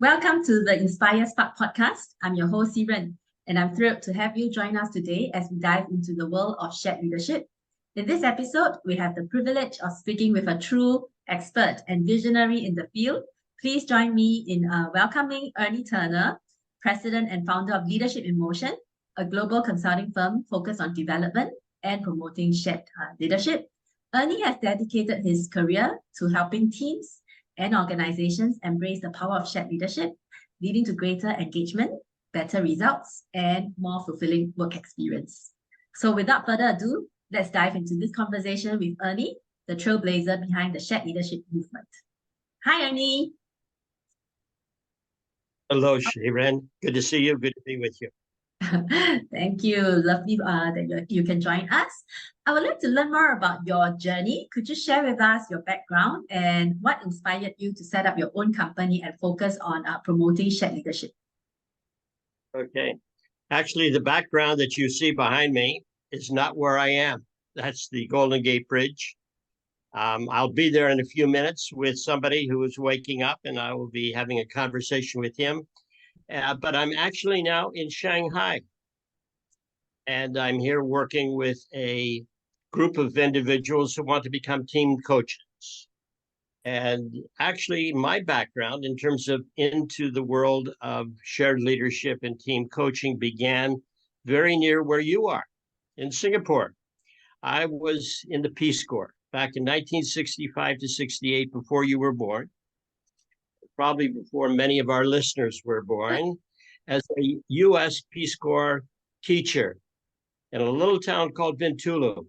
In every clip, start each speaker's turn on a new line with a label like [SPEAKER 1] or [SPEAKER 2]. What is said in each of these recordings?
[SPEAKER 1] Welcome to the InspireSpark podcast. I'm your host, Siren, and I'm thrilled to have you join us today as we dive into the world of shared leadership. In this episode, we have the privilege of speaking with a true expert and visionary in the field. Please join me in welcoming Ernie Turner, President and founder of Leadership in Motion, a global consulting firm focused on development and promoting shared leadership. Ernie has dedicated his career to helping teams and organizations embrace the power of shared leadership, leading to greater engagement, better results, and more fulfilling work experience. So without further ado, let's dive into this conversation with Ernie, the trailblazer behind the shared leadership movement. Hi, Ernie.
[SPEAKER 2] Hello, Sharon. Good to see you. Good to be with you.
[SPEAKER 1] Thank you. Lovely that you can join us. I would like to learn more about your journey. Could you share with us your background and what inspired you to set up your own company and focus on promoting shared leadership?
[SPEAKER 2] Okay. Actually, the background that you see behind me is not where I am. That's the Golden Gate Bridge. I'll be there in a few minutes with somebody who is waking up, and I will be having a conversation with him. But I'm actually now in Shanghai, and I'm here working with a group of individuals who want to become team coaches. And actually, my background in terms of into the world of shared leadership and team coaching began very near where you are in Singapore. I was in the Peace Corps back in 1965 to 68, before you were born, probably before many of our listeners were born, as a U.S. Peace Corps teacher in a little town called Bintulu.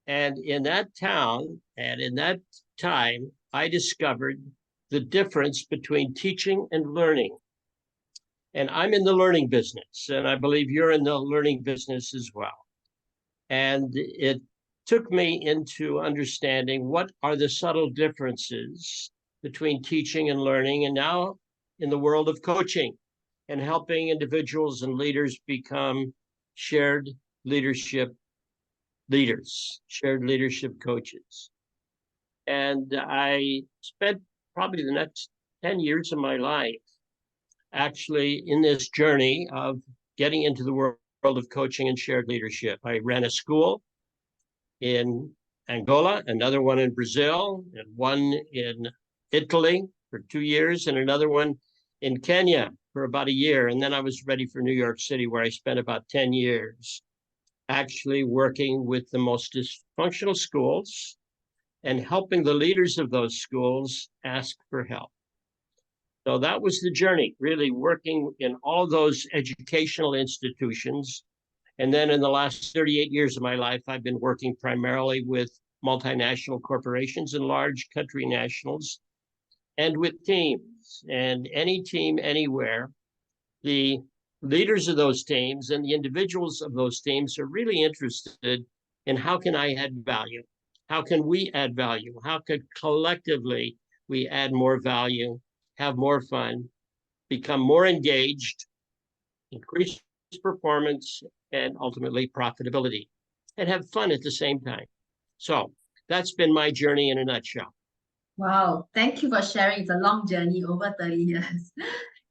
[SPEAKER 2] And in that town and in that time, I discovered the difference between teaching and learning. And I'm in the learning business, and I believe you're in the learning business as well. And it took me into understanding what are the subtle differences between teaching and learning, and now in the world of coaching and helping individuals and leaders become shared leadership leaders, shared leadership coaches. And I spent probably the next 10 years of my life actually in this journey of getting into the world of coaching and shared leadership. I ran a school in Angola, another one in Brazil, and one in Italy for 2 years, and another one in Kenya for about a year. And then I was ready for New York City, where I spent about 10 years actually working with the most dysfunctional schools and helping the leaders of those schools ask for help. So that was the journey, really working in all those educational institutions. And then in the last 38 years of my life, I've been working primarily with multinational corporations and large country nationals and with teams. And any team anywhere, the leaders of those teams and the individuals of those teams are really interested in how can I add value? How can we add value? How could collectively we add more value, have more fun, become more engaged, increase performance, and ultimately profitability, and have fun at the same time. So that's been my journey in a nutshell.
[SPEAKER 1] Wow, thank you for sharing. It's a long journey, over 30 years.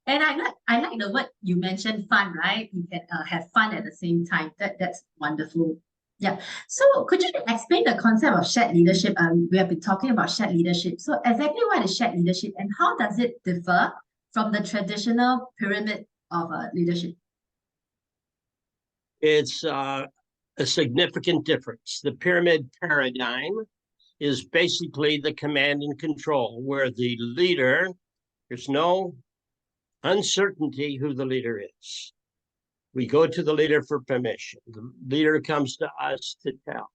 [SPEAKER 1] And I like the word you mentioned, fun, right? You can have fun at the same time. That's wonderful. Yeah. So could you explain the concept of shared leadership? We have been talking about shared leadership. So exactly what is shared leadership and how does it differ from the traditional pyramid of leadership?
[SPEAKER 2] It's a significant difference. The pyramid paradigm is basically the command and control, where the leader, there's no uncertainty who the leader is. We go to the leader for permission. The leader comes to us to tell.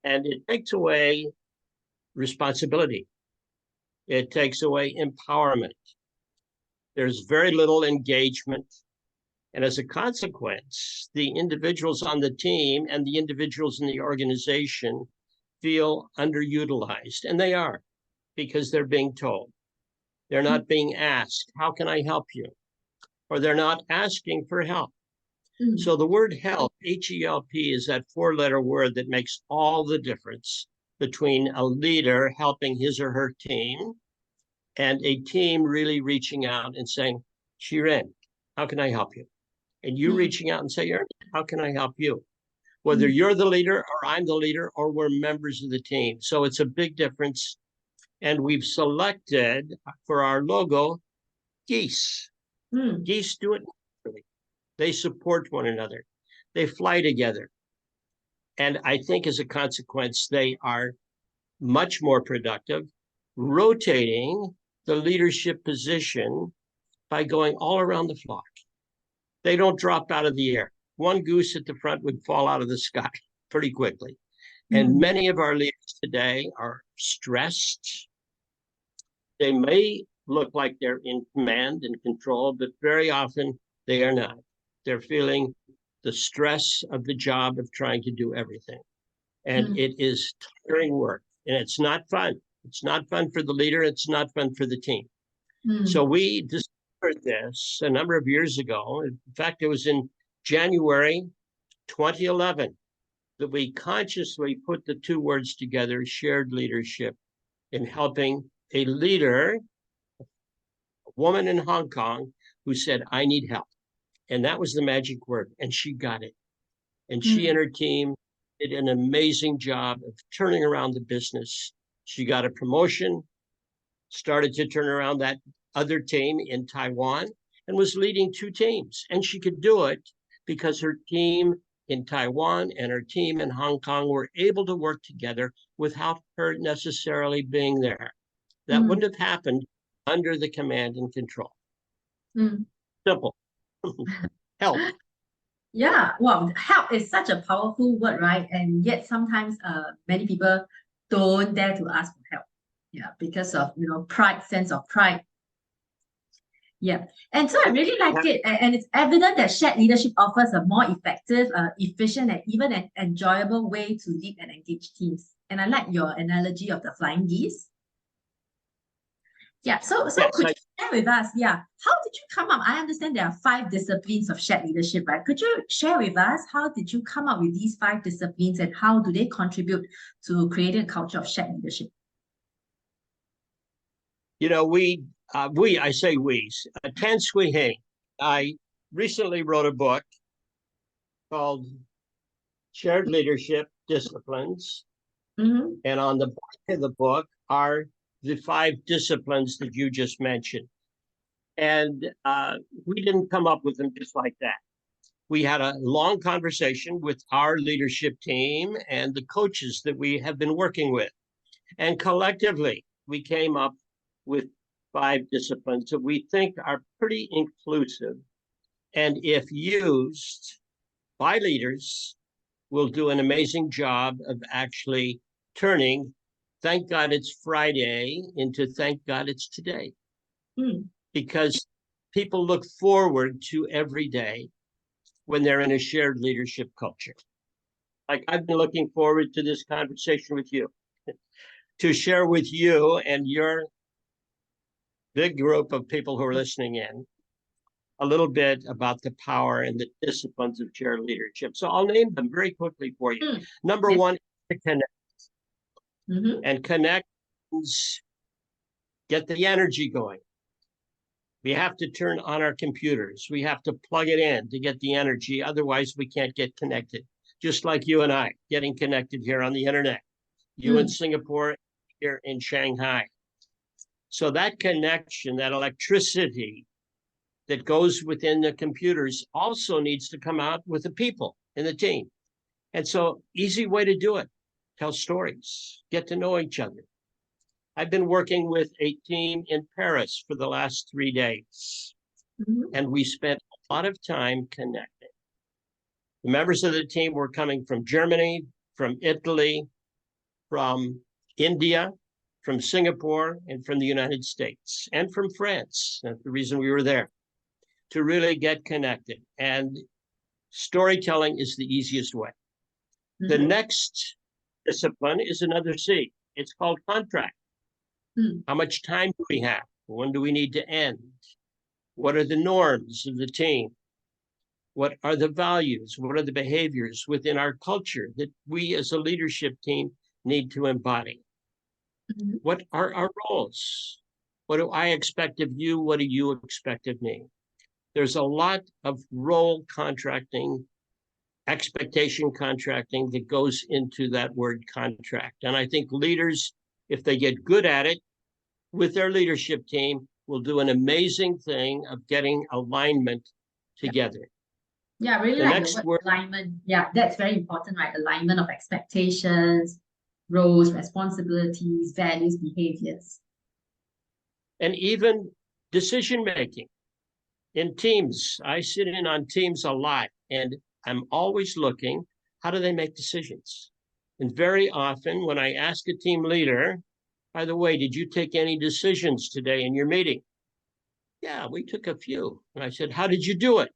[SPEAKER 2] And it takes away responsibility. It takes away empowerment. There's very little engagement. And as a consequence, the individuals on the team and the individuals in the organization feel underutilized. And they are, because they're being told. They're not being asked, how can I help you? Or they're not asking for help. So the word help, H-E-L-P, is that four-letter word that makes all the difference between a leader helping his or her team and a team really reaching out and saying, Shiren, how can I help you? And you reaching out and say, Ernie, how can I help you? Whether you're the leader or I'm the leader or we're members of the team. So it's a big difference. And we've selected for our logo, geese. Geese do it naturally. They support one another. They fly together. And I think as a consequence, they are much more productive, rotating the leadership position by going all around the flock. They don't drop out of the air. One goose at the front would fall out of the sky pretty quickly. And many of our leaders today are stressed. They may look like they're in command and control, but very often they are not. They're feeling the stress of the job of trying to do everything. And it is tiring work, and it's not fun. It's not fun for the leader. It's not fun for the team. So we discovered this a number of years ago. In fact, it was in January 2011 that we consciously put the two words together, shared leadership, in helping a leader, a woman in Hong Kong, who said, I need help. And that was the magic word. And she got it. And she and her team did an amazing job of turning around the business. She got a promotion, started to turn around that other team in Taiwan, and was leading two teams. And she could do it because her team in Taiwan and her team in Hong Kong were able to work together without her necessarily being there. That wouldn't have happened under the command and control. Simple. Help.
[SPEAKER 1] Yeah, well, help is such a powerful word, right? And yet sometimes many people don't dare to ask for help. Yeah, because of, pride, sense of pride. Yeah, and so I really like it. And it's evident that shared leadership offers a more effective, efficient, and even an enjoyable way to lead and engage teams. And I like your analogy of the flying geese. Yeah, so could you share with us, how did you come up? I understand there are 5 disciplines of shared leadership, right? Could you share with us, how did you come up with these 5 disciplines and how do they contribute to creating a culture of shared leadership?
[SPEAKER 2] I say we, Tan Swee Heng. I recently wrote a book called Shared Leadership Disciplines. And on the back of the book are the 5 disciplines that you just mentioned. And we didn't come up with them just like that. We had a long conversation with our leadership team and the coaches that we have been working with. And collectively, we came up with 5 disciplines that we think are pretty inclusive. And if used by leaders, will do an amazing job of actually turning thank God it's Friday into thank God it's today. Because people look forward to every day when they're in a shared leadership culture. Like I've been looking forward to this conversation with you, to share with you and your big group of people who are listening in a little bit about the power and the disciplines of shared leadership. So I'll name them very quickly for you. Number 1 is to connect. And connect means get the energy going. We have to turn on our computers. We have to plug it in to get the energy. Otherwise, we can't get connected. Just like you and I getting connected here on the internet. You in Singapore, here in Shanghai. So that connection, that electricity that goes within the computers also needs to come out with the people in the team. And so easy way to do it. Tell stories, get to know each other. I've been working with a team in Paris for the last 3 days, and we spent a lot of time connecting. The members of the team were coming from Germany, from Italy, from India, from Singapore, and from the United States, and from France. That's the reason we were there, to really get connected. And storytelling is the easiest way. The next discipline is another C. It's called contract. How much time do we have? When do we need to end? What are the norms of the team? What are the values? What are the behaviors within our culture that we as a leadership team need to embody? What are our roles? What do I expect of you? What do you expect of me? There's a lot of role contracting, expectation contracting that goes into that word contract. And I think leaders, if they get good at it with their leadership team, will do an amazing thing of getting alignment together.
[SPEAKER 1] Yeah, really
[SPEAKER 2] The
[SPEAKER 1] like
[SPEAKER 2] next
[SPEAKER 1] the word
[SPEAKER 2] word,
[SPEAKER 1] alignment. Yeah, that's very important, right? Alignment of expectations, roles, responsibilities, values, behaviors.
[SPEAKER 2] and even decision making in teams. I sit in on teams a lot, and I'm always looking, how do they make decisions? And very often when I ask a team leader, by the way, did you take any decisions today in your meeting? Yeah, we took a few. And I said, how did you do it?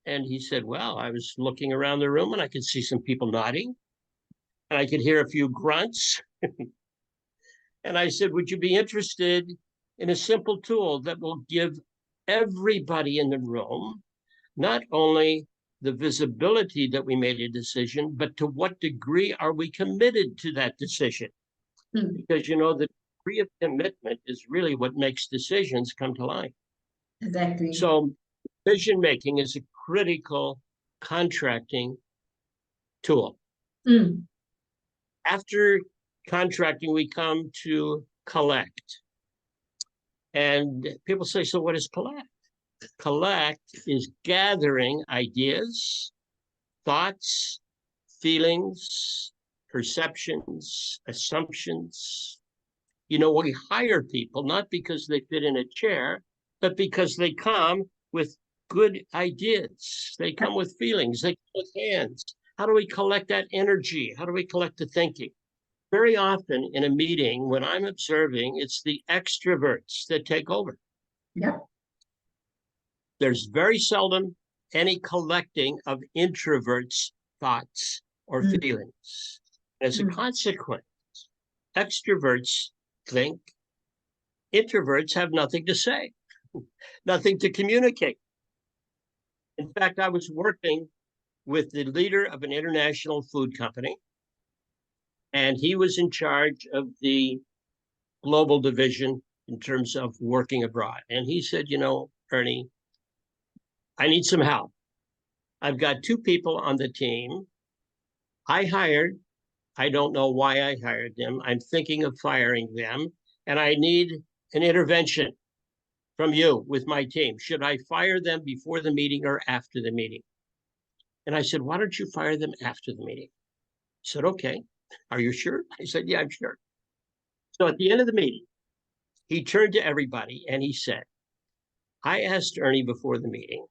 [SPEAKER 2] And he said, well, I was looking around the room and I could see some people nodding and I could hear a few grunts. And I said, would you be interested in a simple tool that will give everybody in the room not only the visibility that we made a decision, but to what degree are we committed to that decision? Because, the degree of commitment is really what makes decisions come to life.
[SPEAKER 1] Exactly.
[SPEAKER 2] So decision making is a critical contracting tool. After contracting, we come to collect. And people say, so what is collect? Collect is gathering ideas, thoughts, feelings, perceptions, assumptions. We hire people not because they fit in a chair, but because they come with good ideas. They come with feelings, they come with hands. How do we collect that energy? How do we collect the thinking? Very often in a meeting, when I'm observing, it's the extroverts that take over.
[SPEAKER 1] Yep.
[SPEAKER 2] There's very seldom any collecting of introverts' thoughts or feelings. As a consequence, extroverts think, introverts have nothing to say, nothing to communicate. In fact, I was working with the leader of an international food company, and he was in charge of the global division in terms of working abroad. And he said, Ernie, I need some help. I've got 2 people on the team I don't know why I hired them. I'm thinking of firing them, and I need an intervention from you with my team. Should I fire them before the meeting or after the meeting? And I said, why don't you fire them after the meeting? He said, okay. Are you sure? I said, yeah, I'm sure. So at the end of the meeting, he turned to everybody and he said, I asked Ernie before the meeting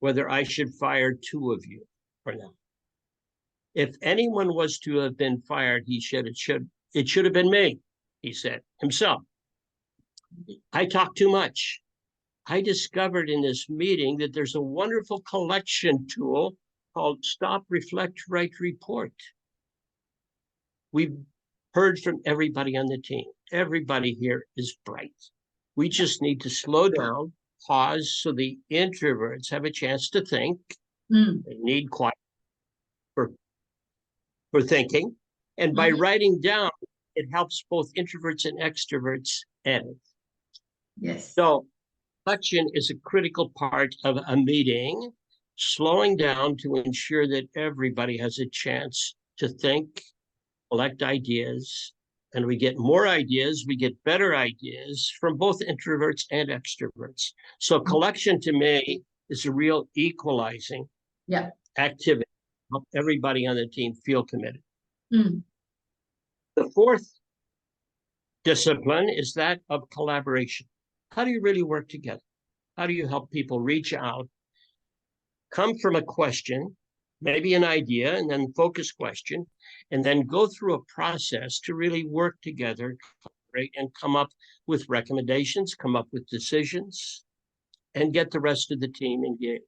[SPEAKER 2] whether I should fire 2 of you or not. If anyone was to have been fired, it should have been me, he said himself. I talk too much. I discovered in this meeting that there's a wonderful collection tool called Stop, Reflect, Write, Report. We've heard from everybody on the team. Everybody here is bright. We just need to slow down, pause, so the introverts have a chance to think. They need quiet for thinking. And by writing down, it helps both introverts and extroverts edit.
[SPEAKER 1] Yes.
[SPEAKER 2] So reflection is a critical part of a meeting, slowing down to ensure that everybody has a chance to think, collect ideas, and we get more ideas, we get better ideas from both introverts and extroverts. So collection to me is a real equalizing activity. Help everybody on the team feel committed. The 4th discipline is that of collaboration. How do you really work together? How do you help people reach out, come from a question, maybe an idea, and then focus question, and then go through a process to really work together, collaborate, and come up with recommendations, come up with decisions, and get the rest of the team engaged.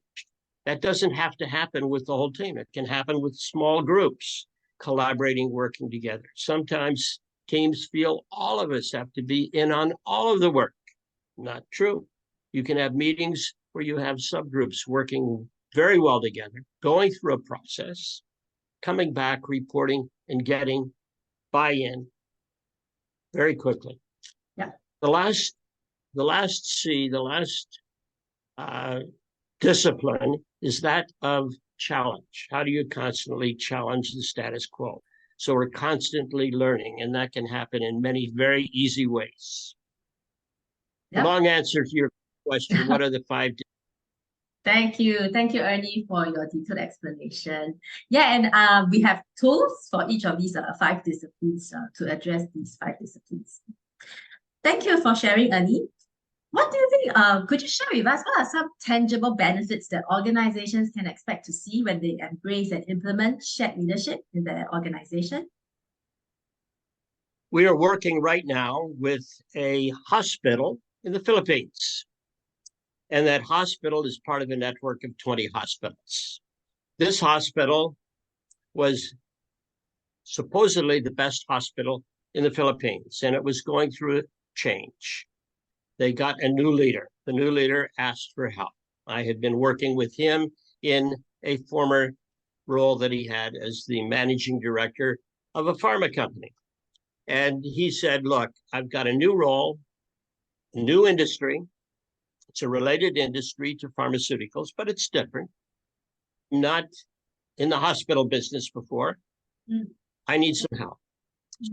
[SPEAKER 2] That doesn't have to happen with the whole team. It can happen with small groups collaborating, working together. Sometimes teams feel all of us have to be in on all of the work. Not true. You can have meetings where you have subgroups working very well together, going through a process, coming back, reporting, and getting buy-in very quickly.
[SPEAKER 1] Yeah.
[SPEAKER 2] The last C, the last discipline is that of challenge. How do you constantly challenge the status quo? So we're constantly learning, and that can happen in many very easy ways. Yep. Long answer to your question. What are the 5?
[SPEAKER 1] Thank you, Ernie, for your detailed explanation. Yeah, and we have tools for each of these 5 disciplines to address these 5 disciplines. Thank you for sharing, Ernie. What do you think, could you share with us, what are some tangible benefits that organizations can expect to see when they embrace and implement shared leadership in their organization?
[SPEAKER 2] We are working right now with a hospital in the Philippines. And that hospital is part of a network of 20 hospitals. This hospital was supposedly the best hospital in the Philippines, and it was going through a change. They got a new leader. The new leader asked for help. I had been working with him in a former role that he had as the managing director of a pharma company. And he said, look, I've got a new role, a new industry. It's a related industry to pharmaceuticals, but it's different. Not in the hospital business before. I need some help.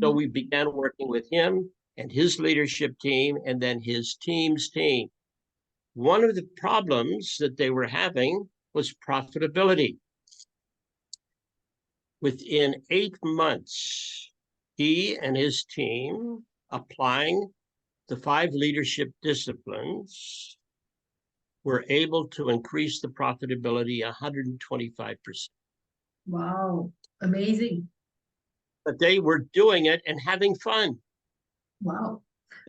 [SPEAKER 2] So we began working with him and his leadership team, and then his team's team. One of the problems that they were having was profitability. Within 8 months, he and his team, applying the 5 leadership disciplines, were able to increase the profitability 125%.
[SPEAKER 1] Wow, amazing.
[SPEAKER 2] But they were doing it and having fun.
[SPEAKER 1] Wow.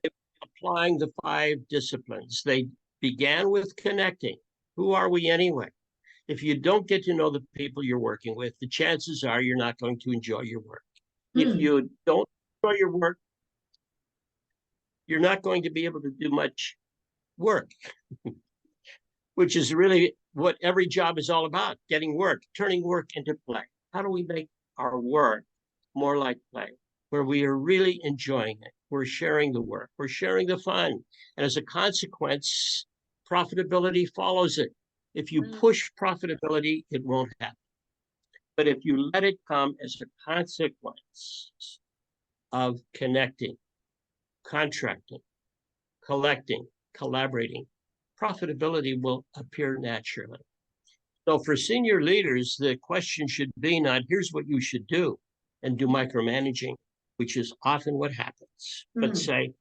[SPEAKER 2] They were applying the 5 disciplines. They began with connecting. Who are we anyway? If you don't get to know the people you're working with, the chances are you're not going to enjoy your work. If you don't enjoy your work, you're not going to be able to do much work, which is really what every job is all about, getting work, turning work into play. How do we make our work more like play, where we are really enjoying it? We're sharing the work, we're sharing the fun. And as a consequence, profitability follows it. If you push profitability, it won't happen. But if you let it come as a consequence of connecting, contracting, collecting, collaborating, profitability will appear naturally. So for senior leaders, the question should be not, here's what you should do, and do micromanaging, which is often what happens, but say,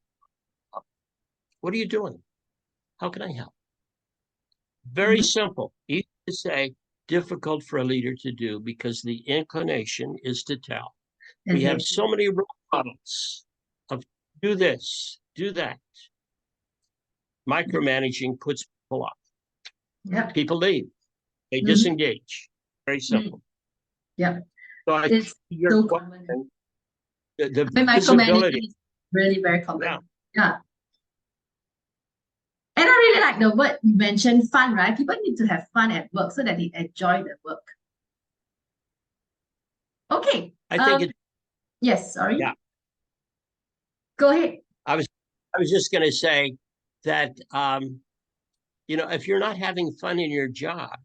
[SPEAKER 2] what are you doing? How can I help? Very simple, easy to say, difficult for a leader to do because the inclination is to tell. We have so many role models of do this, do that. Micromanaging puts people off.
[SPEAKER 1] Yeah.
[SPEAKER 2] People leave. They disengage. Very simple.
[SPEAKER 1] Yeah.
[SPEAKER 2] So I think your
[SPEAKER 1] so
[SPEAKER 2] question, the
[SPEAKER 1] micromanaging is really very common. Yeah. And I really like the word you mentioned, fun, right? People need to have fun at work so that they enjoy the work. Okay.
[SPEAKER 2] I think
[SPEAKER 1] yes, sorry.
[SPEAKER 2] Yeah.
[SPEAKER 1] Go ahead.
[SPEAKER 2] I was just going to say that, if you're not having fun in your job,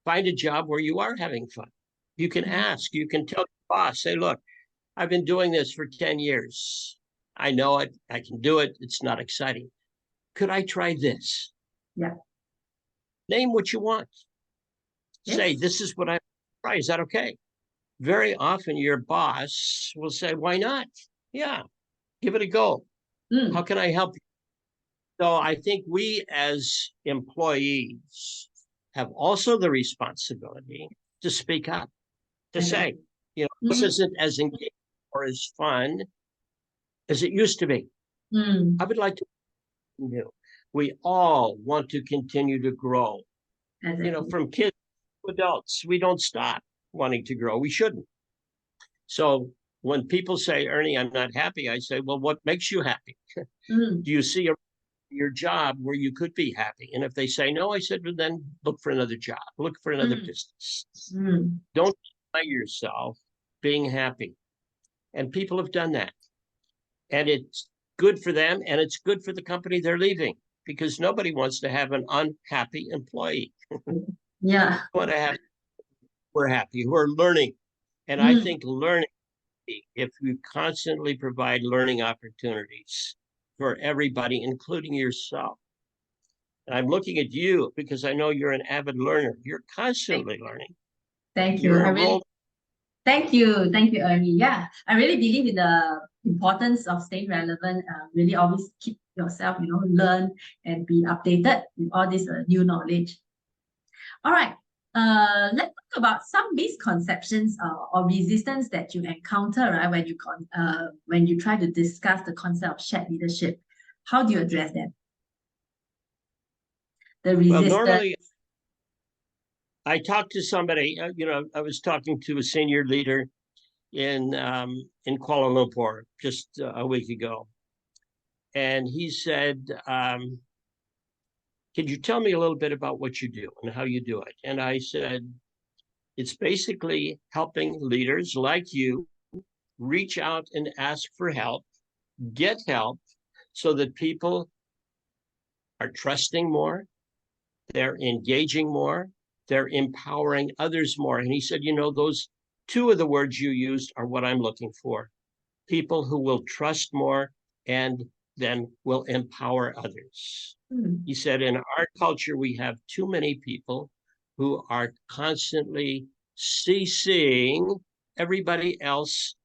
[SPEAKER 2] find a job where you are having fun. You can ask, you can tell your boss, say, look, I've been doing this for 10 years. I know it. I can do it. It's not exciting. Could I try this?
[SPEAKER 1] Yeah.
[SPEAKER 2] Name what you want.
[SPEAKER 1] Yes.
[SPEAKER 2] Say, this is what I try. Is that okay? Very often your boss will say, why not? Yeah, give it a go. How can I help you? So I think we as employees have also the responsibility to speak up, to say, this isn't as engaging or as fun as it used to be. I would like to continue. We all want to continue to grow. From kids to adults, we don't stop wanting to grow. We shouldn't. So when people say, Ernie, I'm not happy, I say, well, what makes you happy? Do you see your job where you could be happy? And if they say no, I said, well, then look for another job, look for another business. Don't deny yourself being happy. And people have done that. And it's good for them, and it's good for the company they're leaving, because nobody wants to have an unhappy employee.
[SPEAKER 1] Yeah.
[SPEAKER 2] Want to have who are happy, who are learning. And I think learning, if you constantly provide learning opportunities for everybody, including yourself. And I'm looking at you because I know you're an avid learner. You're constantly learning.
[SPEAKER 1] Thank you.
[SPEAKER 2] You're a role.
[SPEAKER 1] Thank you. Thank you, Ernie. Yeah, I really believe in the importance of staying relevant. Really always keep yourself, learn and be updated with all this new knowledge. All right. Let's talk about some misconceptions or resistance that you encounter, right, when you try to discuss the concept of shared leadership. How do you address them? The
[SPEAKER 2] Well,
[SPEAKER 1] resistance.
[SPEAKER 2] normally I talked to somebody, I was talking to a senior leader in Kuala Lumpur just a week ago. And he said, can you tell me a little bit about what you do and how you do it? And I said, it's basically helping leaders like you reach out and ask for help, get help, so that people are trusting more, they're engaging more, they're empowering others more. And he said, those two of the words you used are what I'm looking for. People who will trust more and then will empower others. He said, in our culture, we have too many people who are constantly CCing everybody else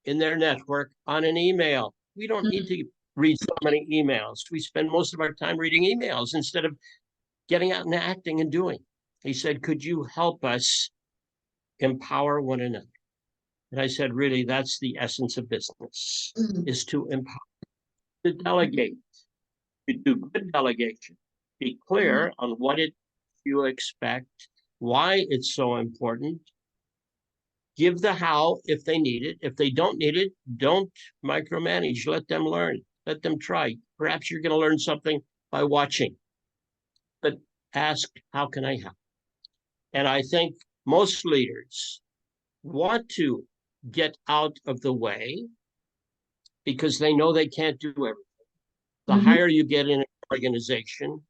[SPEAKER 2] in their network on an email. We don't need to read so many emails. We spend most of our time reading emails instead of getting out and acting and doing. He said, could you help us empower one another? And I said, really, that's the essence of business, is to empower, to delegate, to do good delegation, be clear on what it you expect, why it's so important, give the how if they need it. If they don't need it, don't micromanage. Let them learn. Let them try. Perhaps you're going to learn something by watching, but ask, how can I help? And I think most leaders want to get out of the way because they know they can't do everything. The higher you get in an organization,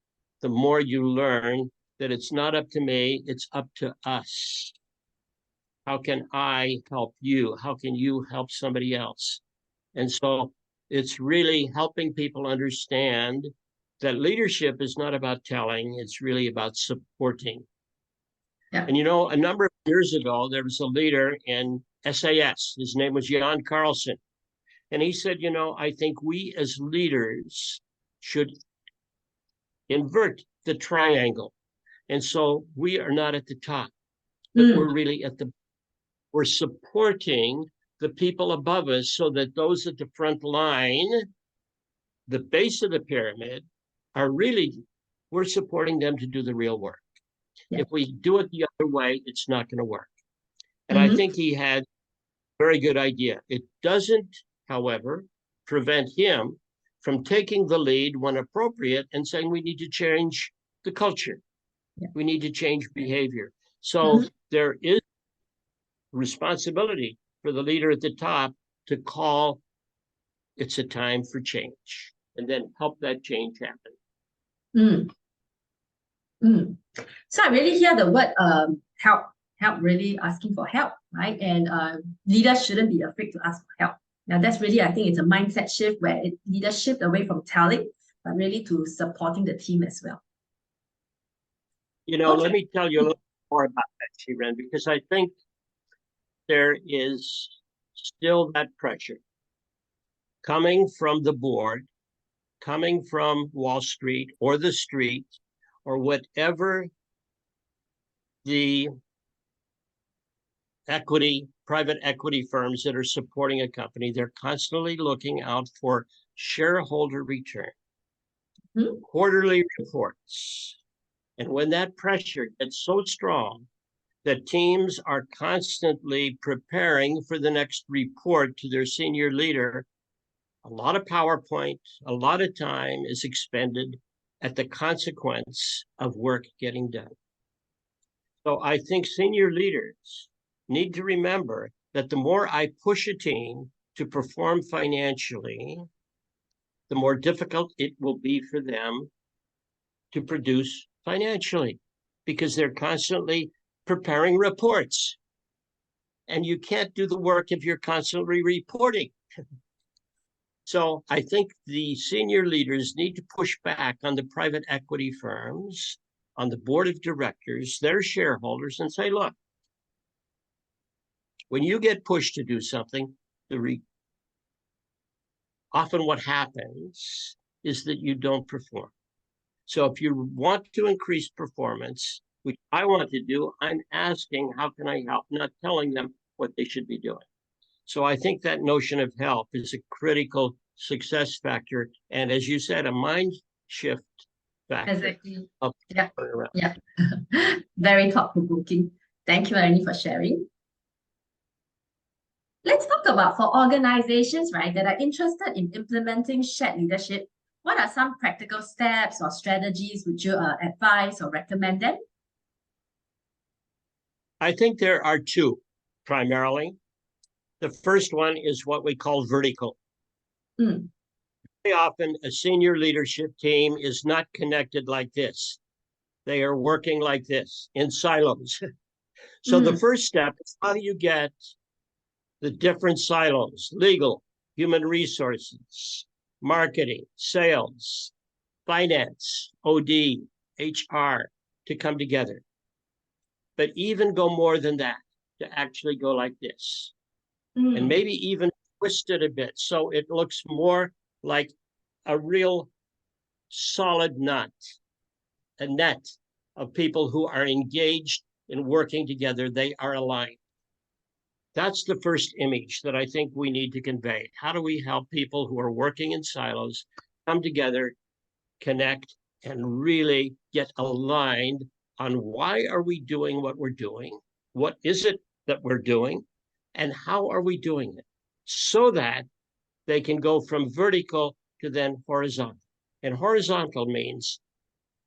[SPEAKER 2] the more you learn that it's not up to me, it's up to us. How can I help you? How can you help somebody else? And so it's really helping people understand that leadership is not about telling, it's really about supporting. Yeah. And a number of years ago, there was a leader in SAS. His name was Jan Carlson. And he said, I think we as leaders should invert the triangle. And so we are not at the top, but we're really we're supporting the people above us so that those at the front line, the base of the pyramid, we're supporting them to do the real work. Yeah. If we do it the other way, it's not going to work. And I think he had a very good idea. It doesn't, however, prevent him from taking the lead when appropriate and saying we need to change the culture. Yeah. We need to change behavior. So there is responsibility for the leader at the top to call it's a time for change and then help that change happen.
[SPEAKER 1] So I really hear the word help, really asking for help, right? And leaders shouldn't be afraid to ask for help. Now that's really, I think it's a mindset shift where leaders shift away from telling, but really to supporting the team as well.
[SPEAKER 2] Let me tell you a little more about that, Swee Heng, because I think there is still that pressure coming from the board, coming from Wall Street or the street, or whatever the private equity firms that are supporting a company, they're constantly looking out for shareholder return, quarterly reports. And when that pressure gets so strong that teams are constantly preparing for the next report to their senior leader, a lot of PowerPoint, a lot of time is expended at the consequence of work getting done. So I think senior leaders need to remember that the more I push a team to perform financially, the more difficult it will be for them to produce financially, because they're constantly preparing reports. And you can't do the work if you're constantly reporting. So I think the senior leaders need to push back on the private equity firms, on the board of directors, their shareholders, and say, look, when you get pushed to do something, often what happens is that you don't perform. So if you want to increase performance, which I want to do, I'm asking, how can I help? Not telling them what they should be doing. So I think that notion of help is a critical success factor. And as you said, a mind shift factor.
[SPEAKER 1] Exactly. Yeah. Yeah. Very thought-provoking. Thank you, Ernie, for sharing. Let's talk about for organizations, right, that are interested in implementing shared leadership. What are some practical steps or strategies would you advise or recommend them?
[SPEAKER 2] I think there are two primarily. The first one is what we call vertical. Very often, a senior leadership team is not connected like this. They are working like this in silos. So the first step is, how do you get the different silos, legal, human resources, marketing, sales, finance, OD, HR, to come together? But even go more than that, to actually go like this. And maybe even twist it a bit so it looks more like a real solid knot, a net of people who are engaged in working together. They are aligned. That's the first image that I think we need to convey. How do we help people who are working in silos come together, connect, and really get aligned on why are we doing what we're doing? What is it that we're doing? And how are we doing it? So that they can go from vertical to then horizontal. And horizontal means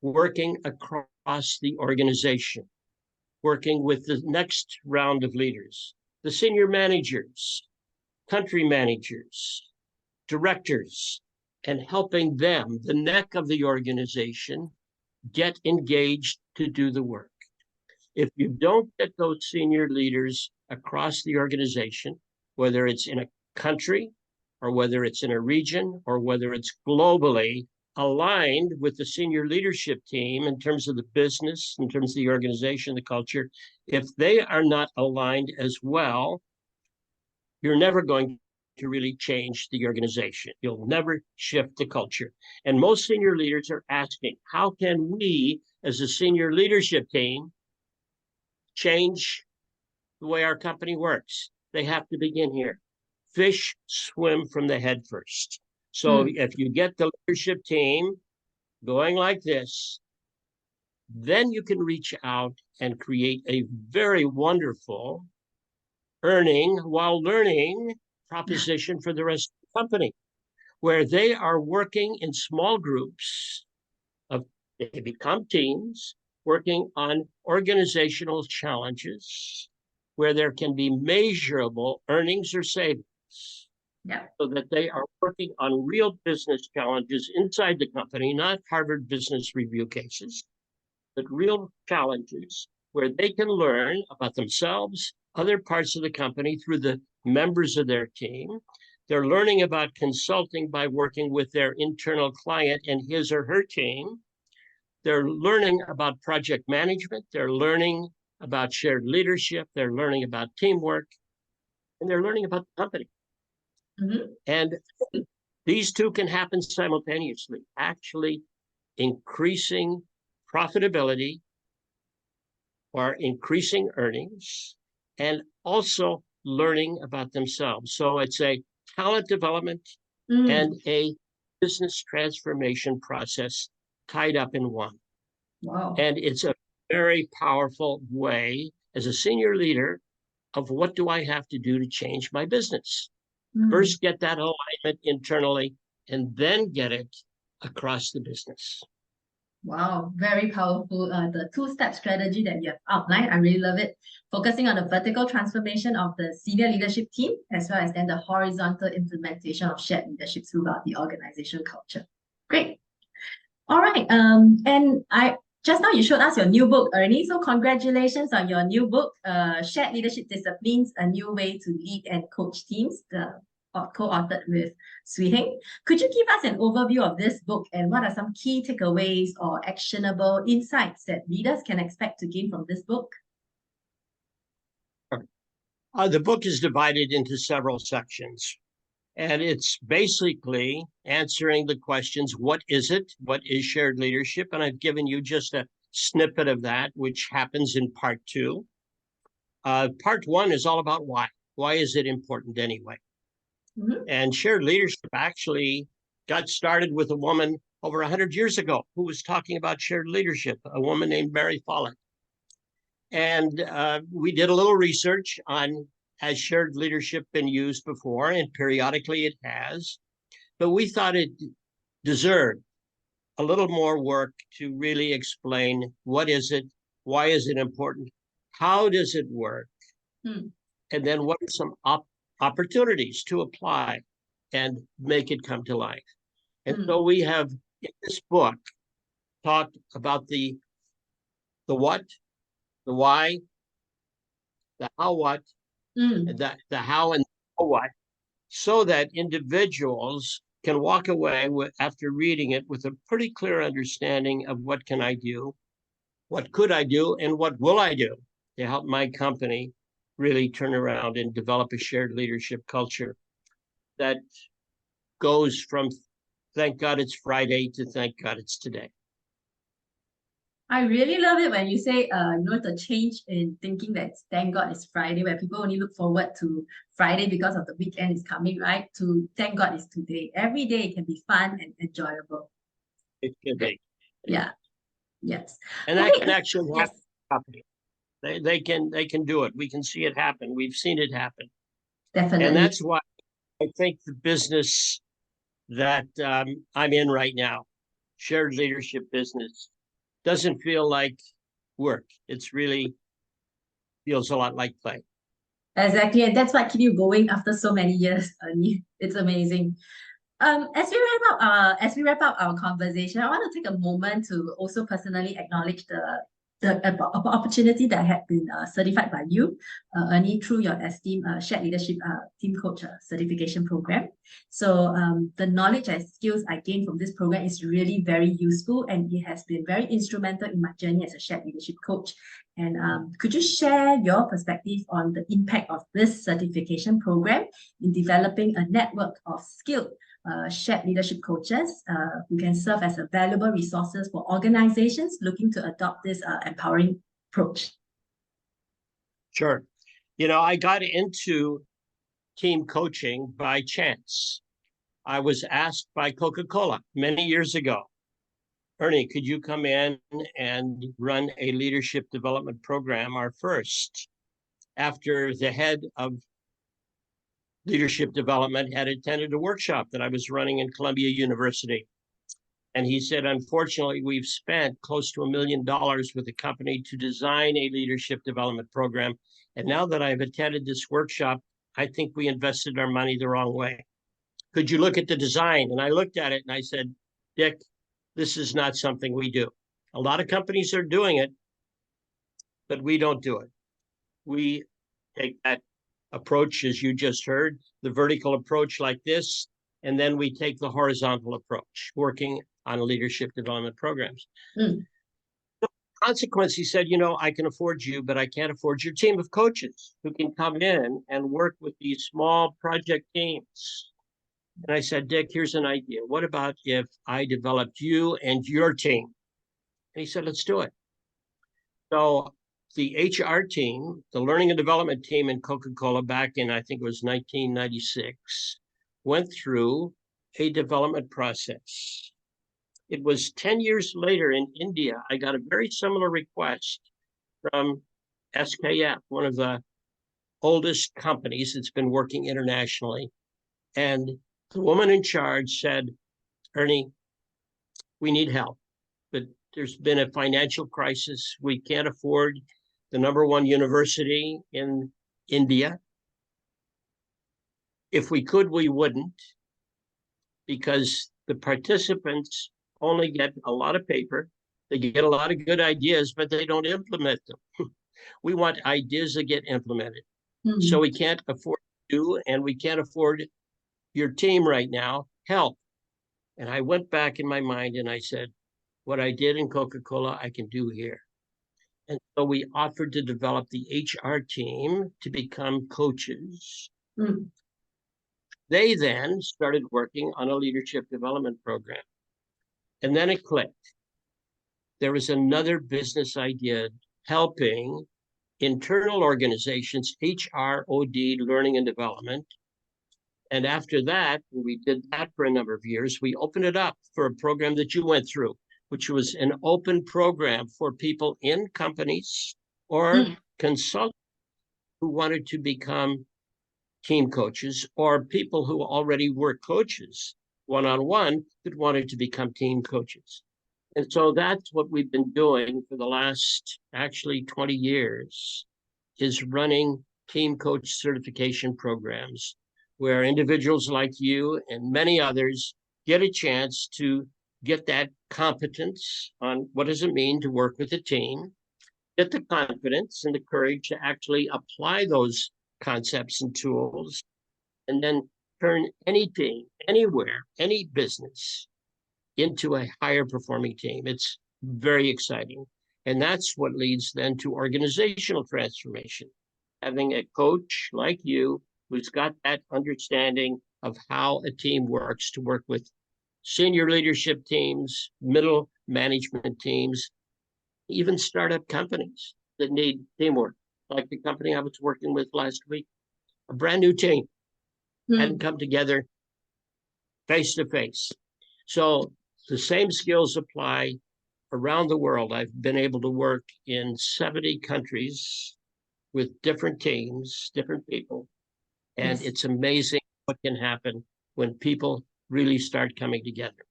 [SPEAKER 2] working across the organization, working with the next round of leaders, the senior managers, country managers, directors, and helping them, the neck of the organization, get engaged to do the work. If you don't get those senior leaders across the organization, whether it's in a country or whether it's in a region or whether it's globally, aligned with the senior leadership team in terms of the business, in terms of the organization, the culture, if they are not aligned as well, you're never going to really change the organization. You'll never shift the culture. And most senior leaders are asking, how can we, as a senior leadership team, change the way our company works? They have to begin here. Fish swim from the head first. So if you get the leadership team going like this, then you can reach out and create a very wonderful earning while learning proposition for the rest of the company, where they are working in small groups they become teams, working on organizational challenges where there can be measurable earnings or savings.
[SPEAKER 1] Yeah.
[SPEAKER 2] So that they are working on real business challenges inside the company, not Harvard Business Review cases, but real challenges where they can learn about themselves, other parts of the company through the members of their team. They're learning about consulting by working with their internal client and his or her team. They're learning about project management. They're learning about shared leadership. They're learning about teamwork. And they're learning about the company. And these two can happen simultaneously, actually increasing profitability or increasing earnings and also learning about themselves. So it's a talent development and a business transformation process tied up in one.
[SPEAKER 1] Wow.
[SPEAKER 2] And it's a very powerful way as a senior leader of what do I have to do to change my business? First, get that alignment internally, and then get it across the business.
[SPEAKER 1] Wow, very powerful. The two-step strategy that you have outlined, I really love it. Focusing on the vertical transformation of the senior leadership team, as well as then the horizontal implementation of shared leadership throughout the organization culture. Great. All right. And I just now you showed us your new book, Ernie. So congratulations on your new book, Shared Leadership Disciplines: A New Way to Lead and Coach Teams. The co-authored with Swee Heng. Could you give us an overview of this book and what are some key takeaways or actionable insights that readers can expect to gain from this book?
[SPEAKER 2] The book is divided into several sections, and it's basically answering the questions, what is it? What is shared leadership? And I've given you just a snippet of that, which happens in part two. Part one is all about why. Why is it important anyway? Mm-hmm. And shared leadership actually got started with a woman over 100 years ago who was talking about shared leadership, a woman named Mary Follett. And we did a little research on, has shared leadership been used before? And periodically it has. But we thought it deserved a little more work to really explain what is it, why is it important, how does it work, and then what are some opportunities to apply and make it come to life. And so we have in this book talked about the what, the why, the how what, the how and the what, so that individuals can walk away after reading it with a pretty clear understanding of what can I do, what could I do, and what will I do to help my company really turn around and develop a shared leadership culture that goes from thank God it's Friday to thank God it's today.
[SPEAKER 1] I really love it when you say, the change in thinking that thank God it's Friday, where people only look forward to Friday because of the weekend is coming, right? To thank God it's today. Every day can be fun and enjoyable.
[SPEAKER 2] It can be.
[SPEAKER 1] Yeah. Yes.
[SPEAKER 2] And that can actually happen. They can do it. We can see it happen. We've seen it happen.
[SPEAKER 1] Definitely.
[SPEAKER 2] And that's why I think the business that I'm in right now, shared leadership business, doesn't feel like work. It's really feels a lot like play.
[SPEAKER 1] Exactly, and that's what keeps you going after so many years, Ernie. It's amazing. As we wrap up our conversation, I want to take a moment to also personally acknowledge the opportunity that had been certified by you, Ernie, through your esteemed Shared Leadership Team Coach certification program. So the knowledge and skills I gained from this program is really very useful, and it has been very instrumental in my journey as a shared leadership coach. And could you share your perspective on the impact of this certification program in developing a network of skilled shared leadership coaches who can serve as a valuable resources for organizations looking to adopt this empowering approach?
[SPEAKER 2] Sure. I got into team coaching by chance. I was asked by Coca-Cola many years ago, Ernie, could you come in and run a leadership development program, our first, after the head of leadership development had attended a workshop that I was running in Columbia University. And he said, unfortunately, we've spent close to $1 million with the company to design a leadership development program. And now that I've attended this workshop, I think we invested our money the wrong way. Could you look at the design? And I looked at it and I said, Dick, this is not something we do. A lot of companies are doing it, but we don't do it. We take that approach, as you just heard, the vertical approach like this, and then we take the horizontal approach, working on leadership development programs. Consequence, he said, I can afford you, but I can't afford your team of coaches who can come in and work with these small project teams. And I said, Dick, here's an idea. What about if I developed you and your team? And he said, let's do it. So the HR team, the learning and development team in Coca-Cola back in, I think it was 1996, went through a development process. It was 10 years later in India, I got a very similar request from SKF, one of the oldest companies that's been working internationally. And the woman in charge said, Ernie, we need help, but There's been a financial crisis. We can't afford the #1 university in India. If we could, we wouldn't, because the participants only get a lot of paper. They get a lot of good ideas, but they don't implement them. We want ideas that get implemented. So we can't afford you, and we can't afford your team right now. Help. And I went back in my mind and I said, what I did in Coca-Cola, I can do here. And so we offered to develop the HR team to become coaches. They then started working on a leadership development program. And then it clicked. There was another business idea helping internal organizations, HROD, learning and development. And after that, we did that for a number of years. We opened it up for a program that you went through, which was an open program for people in companies or consultants who wanted to become team coaches, or people who already were coaches one-on-one that wanted to become team coaches. And so that's what we've been doing for the last actually 20 years, is running team coach certification programs where individuals like you and many others get a chance to get that competence on what does it mean to work with a team, get the confidence and the courage to actually apply those concepts and tools, and then turn any team, anywhere, any business into a higher performing team. It's very exciting. And that's what leads then to organizational transformation. Having a coach like you who's got that understanding of how a team works, to work with senior leadership teams, middle management teams, even startup companies that need teamwork, like the company I was working with last week. A brand new team hadn't come together face to face. So the same skills apply around the world. I've been able to work in 70 countries with different teams, different people. And it's amazing what can happen when people really start coming together.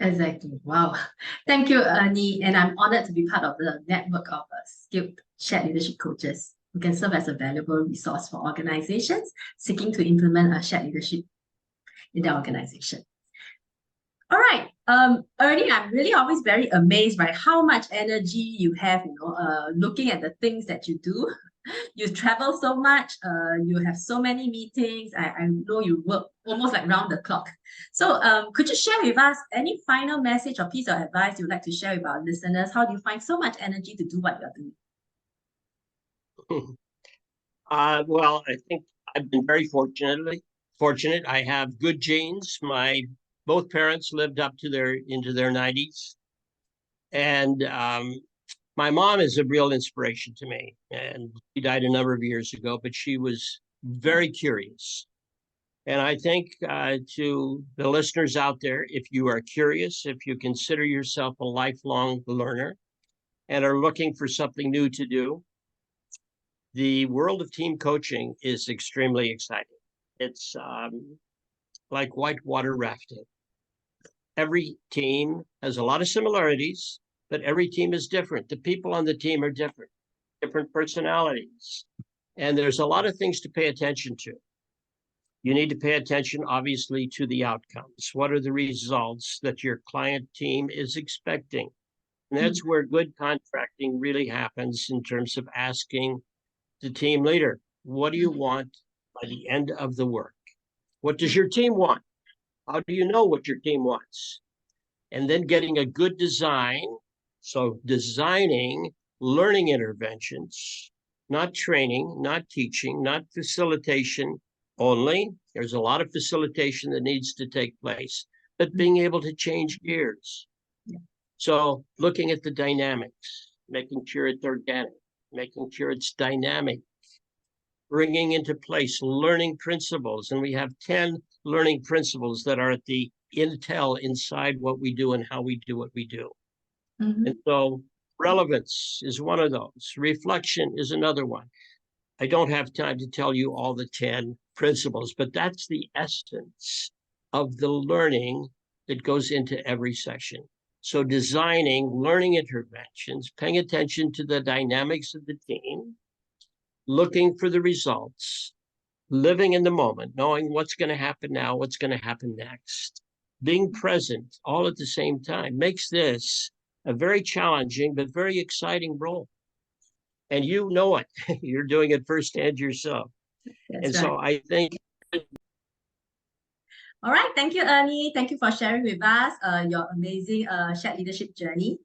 [SPEAKER 1] Exactly. Wow. Thank you, Ernie. And I'm honored to be part of the network of skilled shared leadership coaches who can serve as a valuable resource for organizations seeking to implement a shared leadership in their organization. All right. Ernie, I'm really always very amazed by how much energy you have, looking at the things that you do. You travel so much, you have so many meetings. I know you work almost like round the clock. So could you share with us any final message or piece of advice you'd like to share with our listeners? How do you find so much energy to do what you're doing?
[SPEAKER 2] Well, I think I've been very fortunate. I have good genes. Both parents lived up to into their 90s. And my mom is a real inspiration to me, and she died a number of years ago, but she was very curious. And I think to the listeners out there, if you are curious, if you consider yourself a lifelong learner and are looking for something new to do, the world of team coaching is extremely exciting. It's like whitewater rafting. Every team has a lot of similarities, but every team is different. The people on the team are different personalities. And there's a lot of things to pay attention to. You need to pay attention, obviously, to the outcomes. What are the results that your client team is expecting? And that's where good contracting really happens, in terms of asking the team leader, what do you want by the end of the work? What does your team want? How do you know what your team wants? And then getting a good design. So designing learning interventions, not training, not teaching, not facilitation only. There's a lot of facilitation that needs to take place, but being able to change gears. Yeah. So looking at the dynamics, making sure it's organic, making sure it's dynamic, bringing into place learning principles. And we have 10 learning principles that are at the intel inside what we do and how we do what we do. And so relevance is one of those. Reflection is another one. I don't have time to tell you all the 10 principles, but that's the essence of the learning that goes into every session. So designing, learning interventions, paying attention to the dynamics of the team, looking for the results, living in the moment, knowing what's going to happen now, what's going to happen next, being present all at the same time makes this a very challenging but very exciting role. And you know it. You're doing it firsthand yourself.
[SPEAKER 1] That's
[SPEAKER 2] And
[SPEAKER 1] right.
[SPEAKER 2] so I think.
[SPEAKER 1] All right, thank you, Ernie. Thank you for sharing with us your amazing shared leadership journey.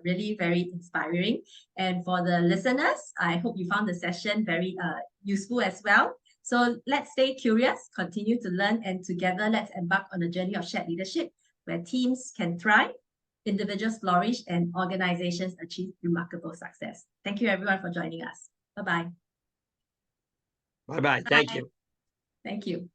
[SPEAKER 1] Really very inspiring. And for the listeners, I hope you found the session very useful as well. So let's stay curious, continue to learn, and together let's embark on a journey of shared leadership where teams can thrive, individuals flourish, and organizations achieve remarkable success. Thank you, everyone, for joining us. Bye-bye.
[SPEAKER 2] Bye-bye. Thank you.
[SPEAKER 1] Thank you.